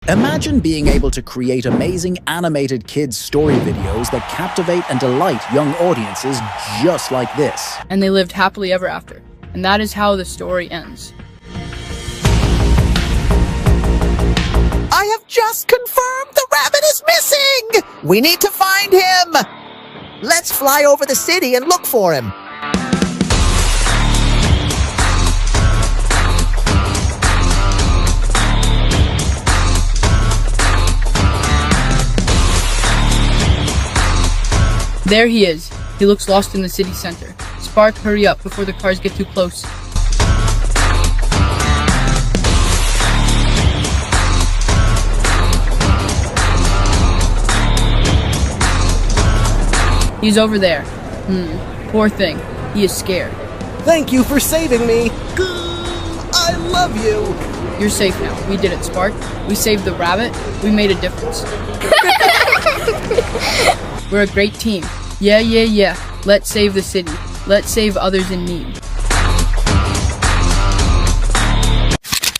Imagine being able to create amazing animated kids' story videos that captivate and delight young audiences just like this. And they lived happily ever after. And that is how the story ends. I have just confirmed the rabbit is missing! We need to find him! Let's fly over the city and look for him. There he is. He looks lost in the city center. Spark, hurry up before the cars get too close. He's over there. Poor thing. He is scared. Thank you for saving me. I love you. You're safe now. We did it, Spark. We saved the rabbit. We made a difference. We're a great team. Yeah. Let's save the city. Let's save others in need.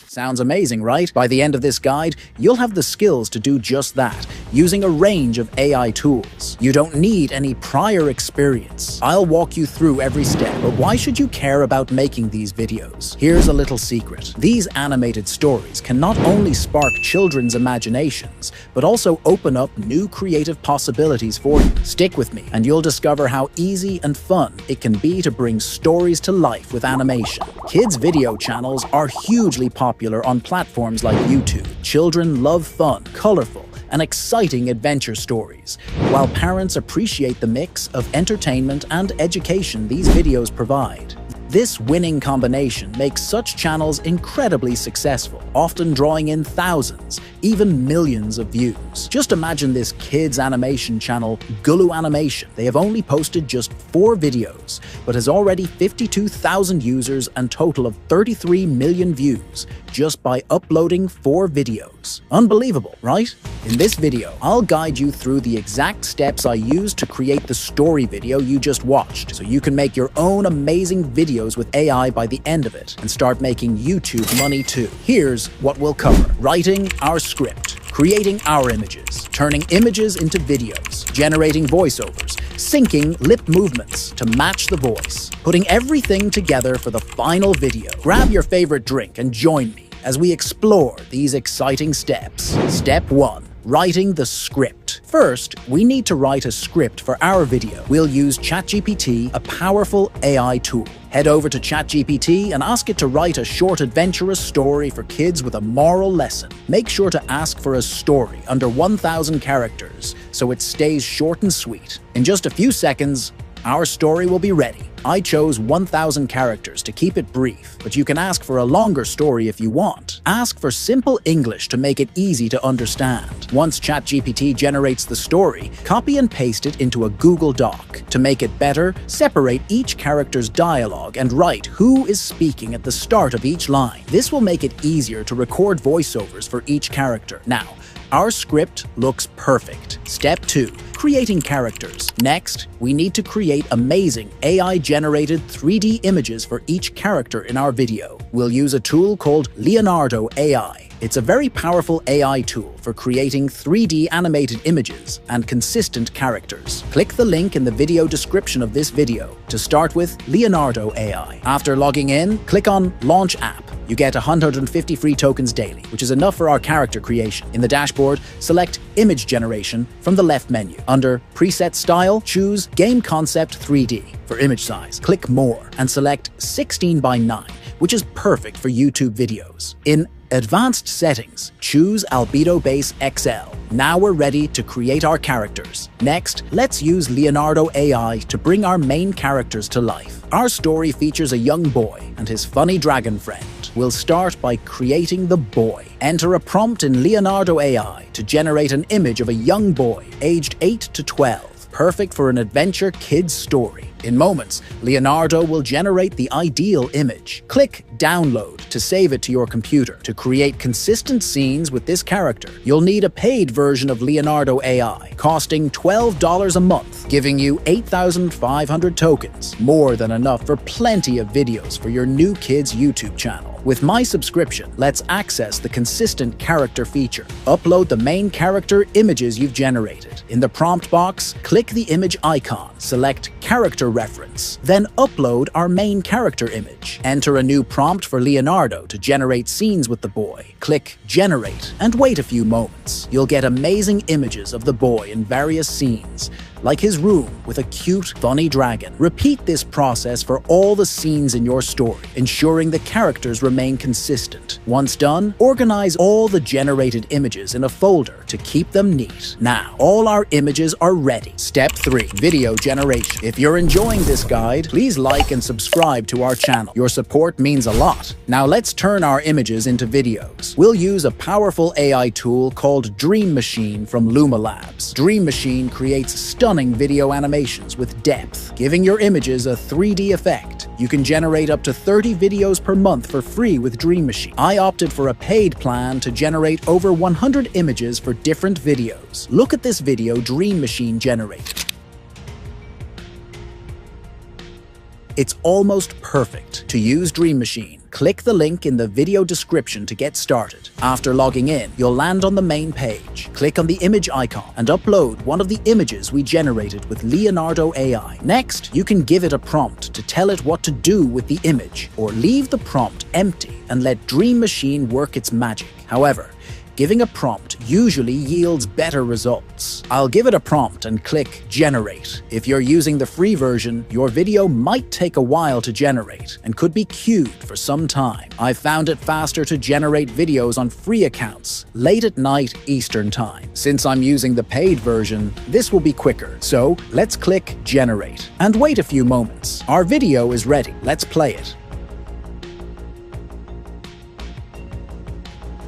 Sounds amazing, right? By the end of this guide, you'll have the skills to do just that, using a range of AI tools. You don't need any prior experience. I'll walk you through every step, but why should you care about making these videos? Here's a little secret. These animated stories can not only spark children's imaginations, but also open up new creative possibilities for you. Stick with me, and you'll discover how easy and fun it can be to bring stories to life with animation. Kids' video channels are hugely popular on platforms like YouTube. Children love fun, colorful, and exciting adventure stories, while parents appreciate the mix of entertainment and education these videos provide. This winning combination makes such channels incredibly successful, often drawing in thousands, even millions of views. Just imagine this kids' animation channel, Gulu Animation. They have only posted just 4 videos, but has already 52,000 users and total of 33 million views just by uploading 4 videos. Unbelievable, right? In this video, I'll guide you through the exact steps I used to create the story video you just watched, so you can make your own amazing videos with AI by the end of it and start making YouTube money too. Here's what we'll cover: writing our script, creating our images, turning images into videos, generating voiceovers, syncing lip movements to match the voice, putting everything together for the final video. Grab your favorite drink and join me as we explore these exciting steps. Step 1. Writing the script. First, we need to write a script for our video. We'll use ChatGPT, a powerful AI tool. Head over to ChatGPT and ask it to write a short adventurous story for kids with a moral lesson. Make sure to ask for a story under 1,000 characters so it stays short and sweet. In just a few seconds, our story will be ready. I chose 1,000 characters to keep it brief, but you can ask for a longer story if you want. Ask for simple English to make it easy to understand. Once ChatGPT generates the story, copy and paste it into a Google Doc. To make it better, separate each character's dialogue and write who is speaking at the start of each line. This will make it easier to record voiceovers for each character. Now, our script looks perfect. Step 2. Creating characters. Next, we need to create amazing AI-generated 3D images for each character in our video. We'll use a tool called Leonardo AI. It's a very powerful AI tool for creating 3D animated images and consistent characters. Click the link in the video description of this video to start with Leonardo AI. After logging in, click on Launch App. You get 150 free tokens daily, which is enough for our character creation. In the dashboard, select Image Generation from the left menu. Under Preset Style, choose Game Concept 3D. For image size, click More and select 16:9, which is perfect for YouTube videos. In Advanced Settings, choose Albedo Base XL. Now we're ready to create our characters. Next, let's use Leonardo AI to bring our main characters to life. Our story features a young boy and his funny dragon friend. We'll start by creating the boy. Enter a prompt in Leonardo AI to generate an image of a young boy aged 8 to 12. Perfect for an adventure kids story. In moments, Leonardo will generate the ideal image. Click Download to save it to your computer. To create consistent scenes with this character, you'll need a paid version of Leonardo AI, costing $12 a month, giving you 8,500 tokens, more than enough for plenty of videos for your new kid's YouTube channel. With my subscription, let's access the consistent character feature. Upload the main character images you've generated. In the prompt box, click the image icon, select Character Reference, then upload our main character image. Enter a new prompt for Leonardo to generate scenes with the boy. Click Generate and wait a few moments. You'll get amazing images of the boy in various scenes, like his room with a cute, funny dragon. Repeat this process for all the scenes in your story, ensuring the characters remain consistent. Once done, organize all the generated images in a folder to keep them neat. Now, all our images are ready. Step 3. Video generation. If you're enjoying this guide, please like and subscribe to our channel. Your support means a lot. Now let's turn our images into videos. We'll use a powerful AI tool called Dream Machine from Luma Labs. Dream Machine creates stunning video animations with depth, giving your images a 3D effect. You can generate up to 30 videos per month for free with Dream Machine. I opted for a paid plan to generate over 100 images for different videos. Look at this video Dream Machine generated. It's almost perfect. To use Dream Machine, click the link in the video description to get started. After logging in, you'll land on the main page. Click on the image icon and upload one of the images we generated with Leonardo AI. Next, you can give it a prompt to tell it what to do with the image, or leave the prompt empty and let Dream Machine work its magic. However, giving a prompt usually yields better results. I'll give it a prompt and click Generate. If you're using the free version, your video might take a while to generate and could be queued for some time. I've found it faster to generate videos on free accounts late at night Eastern Time. Since I'm using the paid version, this will be quicker. So let's click Generate and wait a few moments. Our video is ready. Let's play it.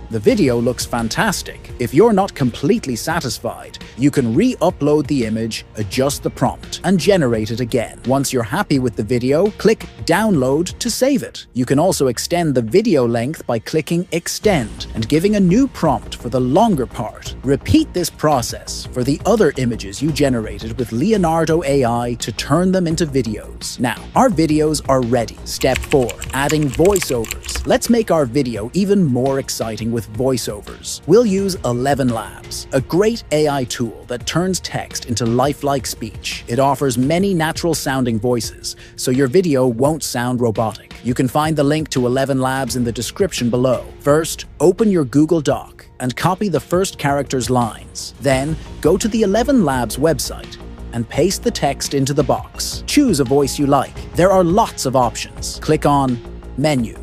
The video looks fantastic. If you're not completely satisfied, you can re-upload the image, adjust the prompt, and generate it again. Once you're happy with the video, click Download to save it. You can also extend the video length by clicking Extend and giving a new prompt for the longer part. Repeat this process for the other images you generated with Leonardo AI to turn them into videos. Now, our videos are ready. Step 4. Adding voiceovers. Let's make our video even more exciting with voiceovers. We'll use 11 Labs, a great AI tool that turns text into lifelike speech. It offers many natural-sounding voices, so your video won't sound robotic. You can find the link to 11 Labs in the description below. First, open your Google Doc and copy the first character's lines. Then, go to the 11 Labs website and paste the text into the box. Choose a voice you like. There are lots of options. Click on Menu,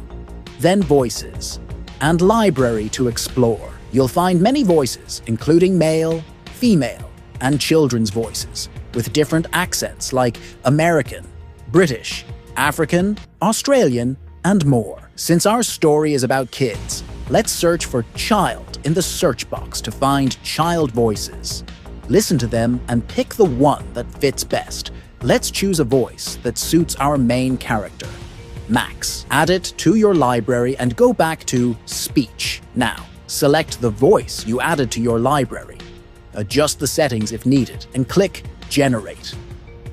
then Voices, and Library to explore. You'll find many voices, including male, female, and children's voices, with different accents like American, British, African, Australian, and more. Since our story is about kids, let's search for child in the search box to find child voices. Listen to them and pick the one that fits best. Let's choose a voice that suits our main character, Max. Add it to your library and go back to Speech. Now, select the voice you added to your library. Adjust the settings if needed and click Generate.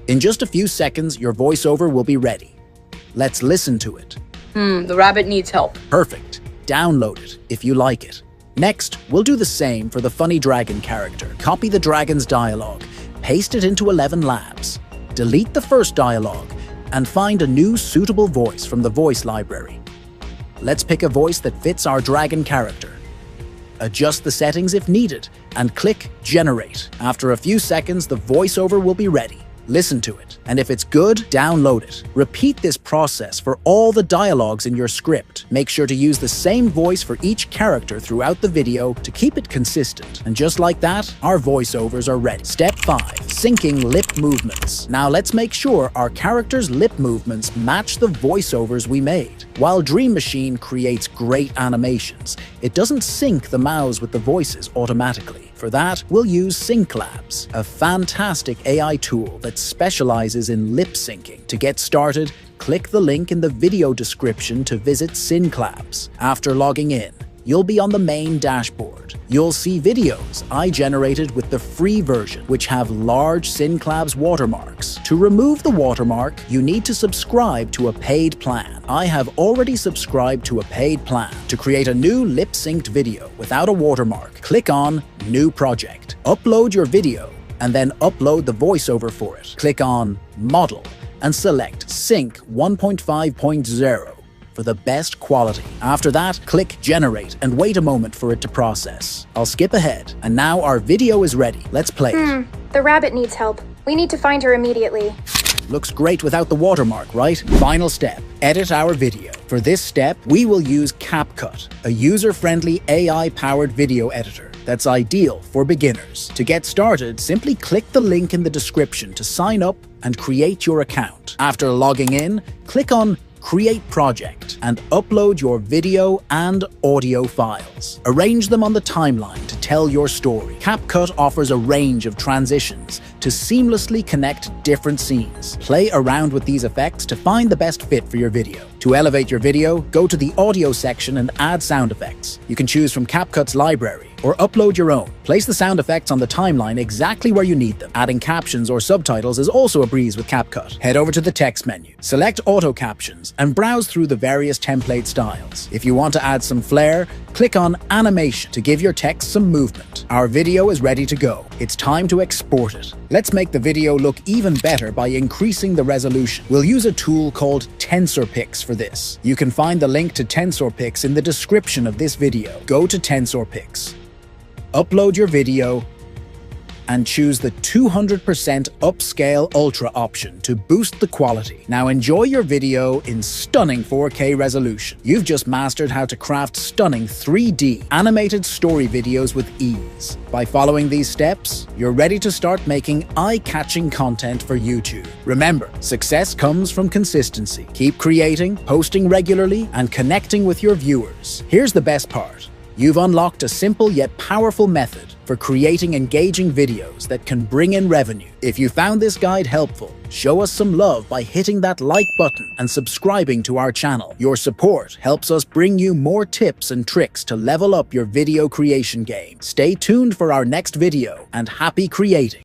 In just a few seconds, your voiceover will be ready. Let's listen to it. The rabbit needs help. Perfect. Download it if you like it. Next, we'll do the same for the funny dragon character. Copy the dragon's dialogue, paste it into 11 Labs, delete the first dialogue, and find a new suitable voice from the voice library. Let's pick a voice that fits our dragon character. Adjust the settings if needed, and click Generate. After a few seconds, the voiceover will be ready. Listen to it, and if it's good, download it. Repeat this process for all the dialogues in your script. Make sure to use the same voice for each character throughout the video to keep it consistent. And just like that, our voiceovers are ready. Step 5. Syncing lip movements. Now let's make sure our characters' lip movements match the voiceovers we made. While Dream Machine creates great animations, it doesn't sync the mouths with the voices automatically. For that, we'll use Sync Labs, a fantastic AI tool that specializes specializes in lip syncing. To get started, click the link in the video description to visit Synclabs. After logging in, you'll be on the main dashboard. You'll see videos I generated with the free version, which have large Synclabs watermarks. To remove the watermark, you need to subscribe to a paid plan. I have already subscribed to a paid plan. To create a new lip-synced video without a watermark, click on New Project. Upload your video, and then upload the voiceover for it. Click on Model, and select Sync 1.5.0. for the best quality. After that, click Generate and wait a moment for it to process. I'll skip ahead, and now our video is ready. Let's play it. The rabbit needs help. We need to find her immediately. Looks great without the watermark, right? Final step, edit our video. For this step, we will use CapCut, a user-friendly AI-powered video editor that's ideal for beginners. To get started, simply click the link in the description to sign up and create your account. After logging in, click on Create Project and upload your video and audio files. Arrange them on the timeline to tell your story. CapCut offers a range of transitions to seamlessly connect different scenes. Play around with these effects to find the best fit for your video. To elevate your video, go to the audio section and add sound effects. You can choose from CapCut's library or upload your own. Place the sound effects on the timeline exactly where you need them. Adding captions or subtitles is also a breeze with CapCut. Head over to the text menu, select Auto Captions, and browse through the various template styles. If you want to add some flair, click on Animation to give your text some movement. Our video is ready to go. It's time to export it. Let's make the video look even better by increasing the resolution. We'll use a tool called TensorPix for this. You can find the link to TensorPix in the description of this video. Go to TensorPix. Upload your video and choose the 200% Upscale Ultra option to boost the quality. Now enjoy your video in stunning 4K resolution. You've just mastered how to craft stunning 3D animated story videos with ease. By following these steps, you're ready to start making eye-catching content for YouTube. Remember, success comes from consistency. Keep creating, posting regularly, and connecting with your viewers. Here's the best part. You've unlocked a simple yet powerful method for creating engaging videos that can bring in revenue. If you found this guide helpful, show us some love by hitting that like button and subscribing to our channel. Your support helps us bring you more tips and tricks to level up your video creation game. Stay tuned for our next video, and happy creating!